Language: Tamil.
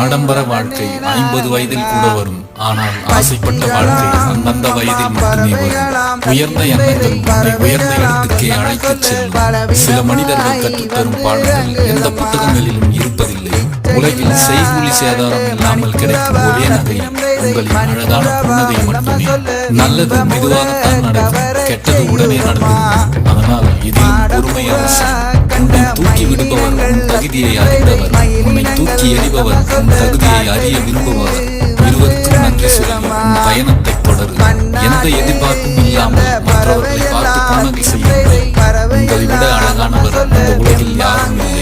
ஆடம்பர வாழ்க்கை 50 வயதில் கூட வரும். ஆனால் ஆசைப்பட்ட வாழ்க்கை அந்தந்த வயதில் மட்டுமே வரும். உயர்ந்த எண்ணங்கள் உன்னை உயர்ந்த இடத்துக்கே அழைத்துச் செல்லும். சில மனிதர்கள் கற்றுத்தரும் பாடங்கள் எந்த புத்தகங்களிலும் இருப்பதில்லை. உலகில் செய்கூலி சேதாரம் இல்லாமல் கிடைக்கும் ஒரே நகை உங்களின் அழகான புன்னகை மட்டுமே. நல்லது மெதுவாகத்தான் நடக்கும், கெட்டது உடனே நடக்கும். அதனால் இதில் பொறுமை அவசியம். உன்னை தூக்கி விடுபவர் உன் தகுதியை அறிந்தவர், உன்னை தூக்கி எறிபவர் உன் தகுதியை அறிய விரும்புபவர். இருவருக்கும் நன்றி சொல்லி உன் பயணத்தை தொடரு. எந்த எதிர்பார்ப்பும் இல்லாமல் மற்றவர்களை பார்த்து புன்னகை செய்யுங்கள். உங்களை விட அழகானவர் இந்த உலகில் யாரும் இல்லை.